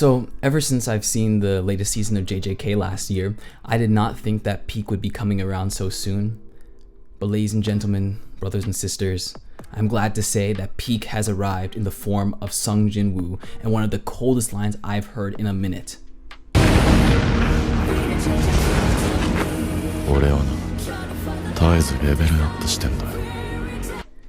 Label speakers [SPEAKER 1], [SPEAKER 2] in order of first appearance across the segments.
[SPEAKER 1] So, ever since I've seen the latest season of JJK last year, I did not think that peak would be coming around so soon. But ladies and gentlemen, brothers and sisters, I'm glad to say that peak has arrived in the form of Sung Jin Woo and one of the coldest lines I've heard in a minute.
[SPEAKER 2] 俺はな、絶えずレベルアップしてんだよ。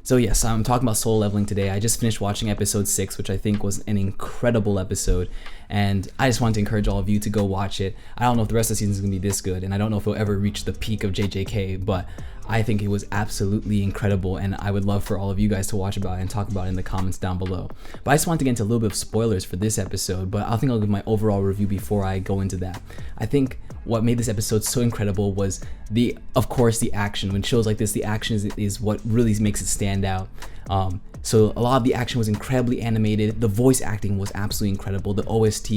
[SPEAKER 1] So yes, I'm talking about soul leveling today. I just finished watching episode 6, which I think was an incredible episode, and I just want to encourage all of you to go watch it. I don't know if the rest of the season is going to be this good, and I don't know if it'll ever reach the peak of JJK, but I think it was absolutely incredible, and I would love for all of you guys to watch about it and talk about it in the comments down below. But I just want to get into a little bit of spoilers for this episode, but I think I'll give my overall review before I go into that. I think what made this episode so incredible was of course the action. When shows like this, the action is what really makes it stand out. So a lot of the action was incredibly animated. The voice acting was absolutely incredible. The OST,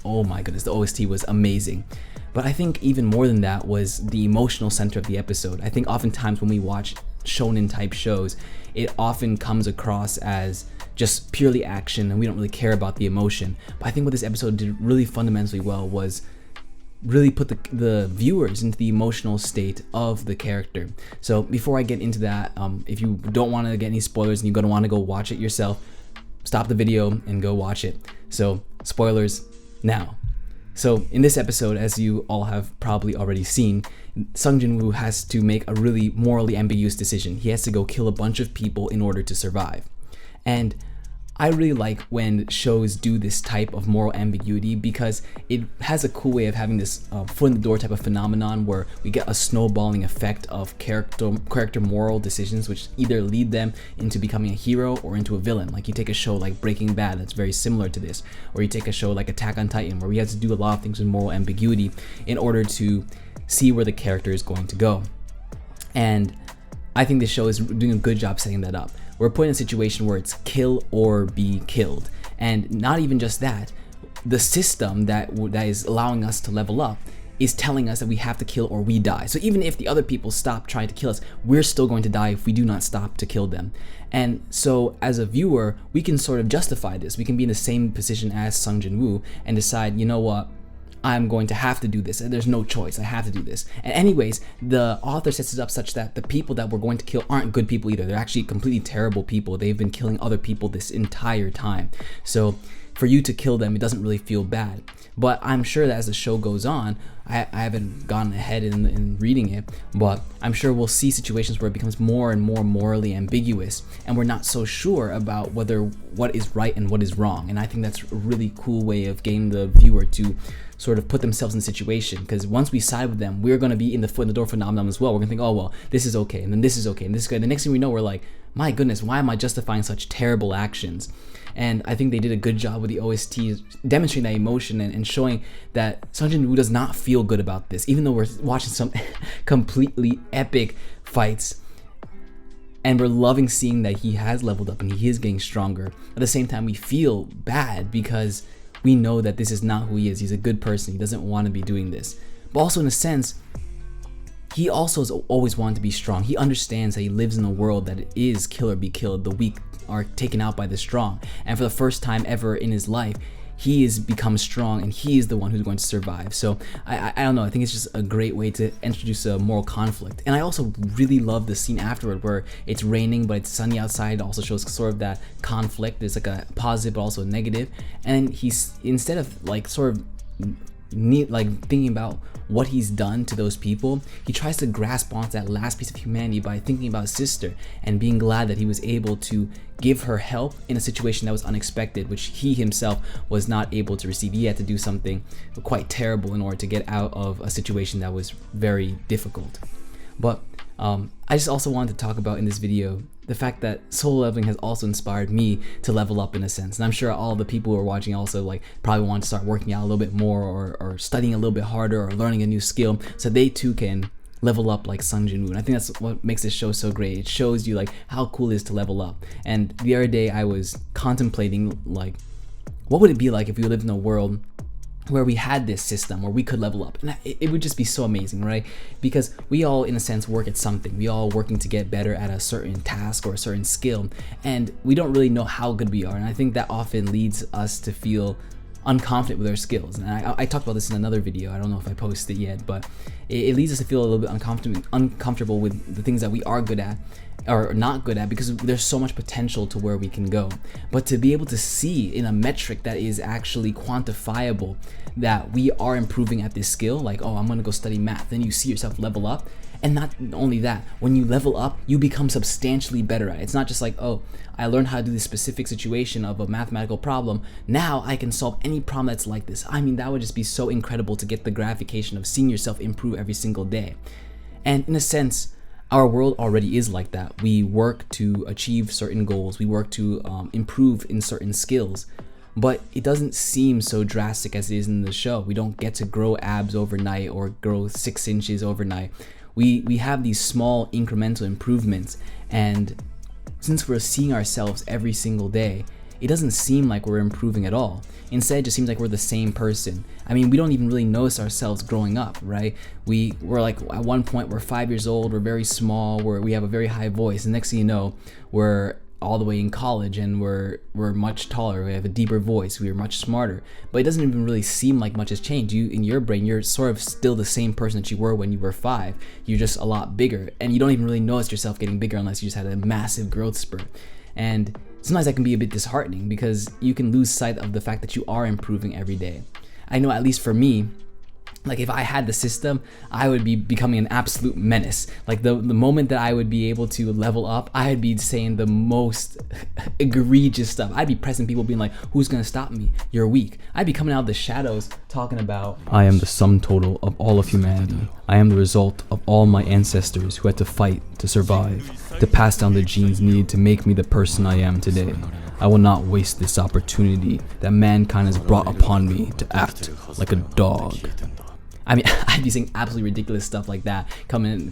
[SPEAKER 1] oh my goodness, the OST was amazing. But I think even more than that was the emotional center of the episode. I think oftentimes when we watch shonen type shows, it often comes across as just purely action and we don't really care about the emotion. But I think what this episode did really fundamentally well was really put the viewers into the emotional state of the character. So before I get into that, if you don't want to get any spoilers and you're going to want to go watch it yourself, stop the video and go watch it. So spoilers now. So in this episode, as you all have probably already seen, Sung Jin Woo has to make a really morally ambiguous decision. He has to go kill a bunch of people in order to survive. And I really like when shows do this type of moral ambiguity because it has a cool way of having this foot in the door type of phenomenon where we get a snowballing effect of character moral decisions which either lead them into becoming a hero or into a villain. Like you take a show like Breaking Bad that's very similar to this, or you take a show like Attack on Titan where we have to do a lot of things with moral ambiguity in order to see where the character is going to go. And I think this show is doing a good job setting that up. We're put in a situation where it's kill or be killed. And not even just that, the system that is allowing us to level up is telling us that we have to kill or we die. So even if the other people stop trying to kill us, we're still going to die if we do not stop to kill them. And so as a viewer, we can sort of justify this. We can be in the same position as Sung Jin Woo and decide, you know what, I'm going to have to do this. There's no choice. I have to do this. And anyways, the author sets it up such that the people that we're going to kill aren't good people either. They're actually completely terrible people. They've been killing other people this entire time. So for you to kill them, it doesn't really feel bad. But I'm sure that as the show goes on, I haven't gone ahead in reading it, but I'm sure we'll see situations where it becomes more and more morally ambiguous and we're not so sure about what is right and what is wrong. And I think that's a really cool way of getting the viewer to sort of put themselves in a situation, because once we side with them, we're going to be in the foot in the door phenomenon as well. We're going to think, oh well, this is okay, and then this is okay, and this is good. And the next thing we know, we're like, my goodness, why am I justifying such terrible actions? And I think they did a good job with the OST demonstrating that emotion and showing that Sung Jin Woo does not feel good about this, even though we're watching some completely epic fights. And we're loving seeing that he has leveled up and he is getting stronger. At the same time, we feel bad because we know that this is not who he is. He's a good person. He doesn't want to be doing this. But also in a sense, he also has always wanted to be strong. He understands that he lives in a world that it is kill or be killed. The weak are taken out by the strong. And for the first time ever in his life, he has become strong and he is the one who's going to survive. So I don't know, I think it's just a great way to introduce a moral conflict. And I also really love the scene afterward where it's raining but it's sunny outside. It also shows sort of that conflict. There's like a positive but also a negative. And he's, instead of like sort of thinking about what he's done to those people, he tries to grasp onto that last piece of humanity by thinking about his sister and being glad that he was able to give her help in a situation that was unexpected, which he himself was not able to receive. He had to do something quite terrible in order to get out of a situation that was very difficult. But I just also wanted to talk about in this video the fact that solo leveling has also inspired me to level up in a sense. And I'm sure all the people who are watching also like probably want to start working out a little bit more or studying a little bit harder or learning a new skill so they too can level up like Sung Jin Woo. And I think that's what makes this show so great. It shows you like how cool it is to level up. And the other day I was contemplating like, what would it be like if we lived in a world where we had this system where we could level up, and it would just be so amazing, right? Because we all in a sense work at something, we all working to get better at a certain task or a certain skill, and we don't really know how good we are. And I think that often leads us to feel unconfident with our skills. And I talked about this in another video. I don't know if I posted it yet, but it leads us to feel a little bit uncomfortable with the things that we are good at or not good at, because there's so much potential to where we can go. But to be able to see in a metric that is actually quantifiable that we are improving at this skill, like, oh, I'm gonna go study math, then you see yourself level up. And not only that, when you level up, you become substantially better at it. It's not just like, oh, I learned how to do this specific situation of a mathematical problem, now I can solve any problem that's like this. I mean, that would just be so incredible to get the gratification of seeing yourself improve every single day. And in a sense, our world already is like that. We work to achieve certain goals. We work to improve in certain skills. But it doesn't seem so drastic as it is in the show. We don't get to grow abs overnight or grow 6 inches overnight. We have these small incremental improvements. And since we're seeing ourselves every single day, it doesn't seem like we're improving at all. Instead, it just seems like we're the same person. I mean, we don't even really notice ourselves growing up, right? We're like, at one point, we're 5 years old, we're very small, we have a very high voice. And next thing you know, we're all the way in college and we're much taller, we have a deeper voice, we're much smarter. But it doesn't even really seem like much has changed. In your brain, you're sort of still the same person that you were when you were 5. You're just a lot bigger. And you don't even really notice yourself getting bigger unless you just had a massive growth spurt. And sometimes that can be a bit disheartening because you can lose sight of the fact that you are improving every day. I know, at least for me, like if I had the system, I would be becoming an absolute menace. Like the moment that I would be able to level up, I'd be saying the most egregious stuff. I'd be pressing people being like, who's gonna stop me? You're weak. I'd be coming out of the shadows talking about, I am the sum total of all of humanity. I am the result of all my ancestors who had to fight to survive, to pass down the genes needed to make me the person I am today. I will not waste this opportunity that mankind has brought upon me to act like a dog. I mean, I'd be saying absolutely ridiculous stuff like that, coming in,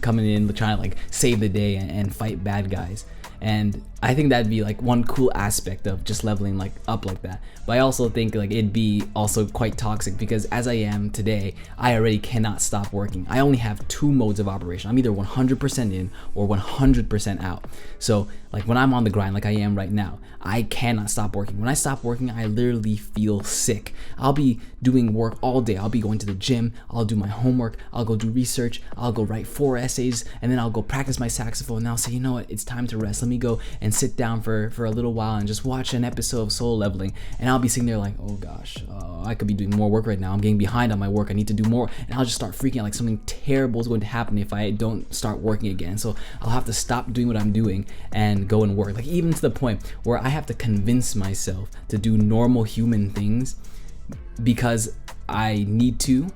[SPEAKER 1] trying to like save the day and fight bad guys. And I think that'd be like one cool aspect of just leveling like up like that. But I also think like it'd be also quite toxic because as I am today, I already cannot stop working. I only have 2 modes of operation. I'm either 100% in or 100% out. So like when I'm on the grind like I am right now, I cannot stop working. When I stop working, I literally feel sick. I'll be doing work all day. I'll be going to the gym, I'll do my homework, I'll go do research, I'll go write 4 essays, and then I'll go practice my saxophone, and I'll say, you know what, it's time to rest. Let me go and sit down for a little while and just watch an episode of Solo Leveling. And I'll be sitting there like, oh gosh, I could be doing more work right now. I'm getting behind on my work. I need to do more. And I'll just start freaking out like something terrible is going to happen if I don't start working again. So I'll have to stop doing what I'm doing and go and work. Like even to the point where I have to convince myself to do normal human things because I need to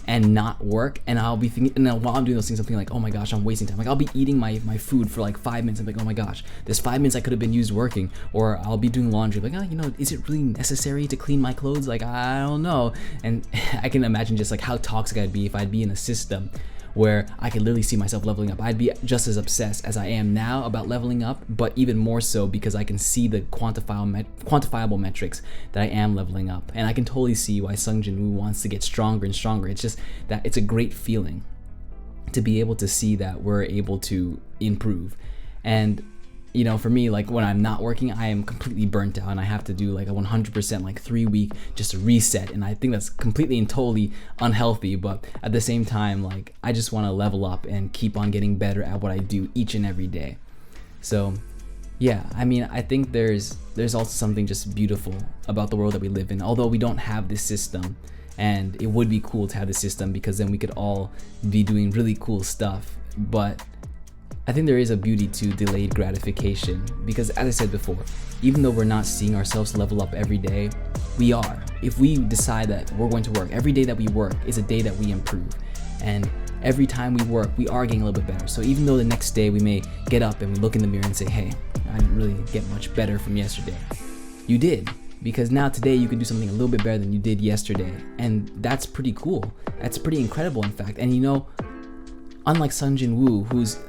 [SPEAKER 1] and not work. And I'll be thinking, and then while I'm doing those things, I'm thinking like, oh my gosh, I'm wasting time. Like I'll be eating my food for like 5 minutes. I'm like, oh my gosh, there's 5 minutes I could have been used working. Or I'll be doing laundry, like, oh, you know, is it really necessary to clean my clothes? Like, I don't know. And I can imagine just like how toxic I'd be if I'd be in a system where I could literally see myself leveling up. I'd be just as obsessed as I am now about leveling up, but even more so because I can see the quantifiable metrics that I am leveling up. And I can totally see why Sung Jin Woo wants to get stronger and stronger. It's just that it's a great feeling to be able to see that we're able to improve. And you know, for me, like when I'm not working, I am completely burnt out and I have to do like a 100% like 3 week just a reset. And I think that's completely and totally unhealthy. But at the same time, like I just want to level up and keep on getting better at what I do each and every day. So yeah, I mean, I think there's also something just beautiful about the world that we live in. Although we don't have this system, and it would be cool to have this system because then we could all be doing really cool stuff. But I think there is a beauty to delayed gratification because, as I said before, even though we're not seeing ourselves level up every day, we are. If we decide that we're going to work, every day that we work is a day that we improve. And every time we work, we are getting a little bit better. So even though the next day we may get up and we look in the mirror and say, hey, I didn't really get much better from yesterday. You did. Because now today you can do something a little bit better than you did yesterday. And that's pretty cool. That's pretty incredible, in fact. And you know, unlike Sung Jin Woo, whose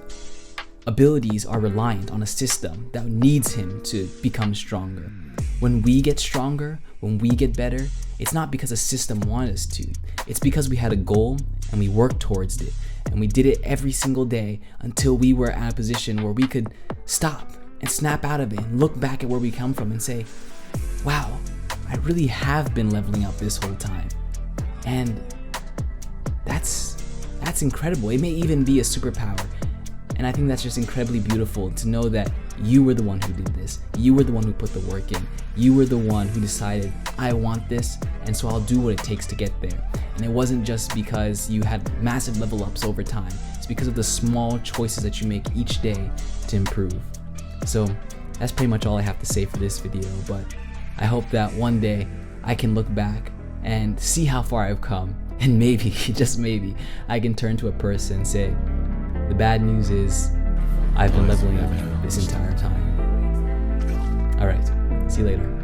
[SPEAKER 1] abilities are reliant on a system that needs him to become stronger. When we get stronger, when we get better, it's not because a system wanted us to. It's because we had a goal and we worked towards it. And we did it every single day until we were at a position where we could stop and snap out of it and look back at where we come from and say, wow, I really have been leveling up this whole time. And that's incredible. It may even be a superpower. And I think that's just incredibly beautiful to know that you were the one who did this. You were the one who put the work in. You were the one who decided, I want this, and so I'll do what it takes to get there. And it wasn't just because you had massive level ups over time. It's because of the small choices that you make each day to improve. So that's pretty much all I have to say for this video, but I hope that one day I can look back and see how far I've come, and maybe, just maybe, I can turn to a person and say, the bad news is I've been leveling up this entire time. Alright, see you later.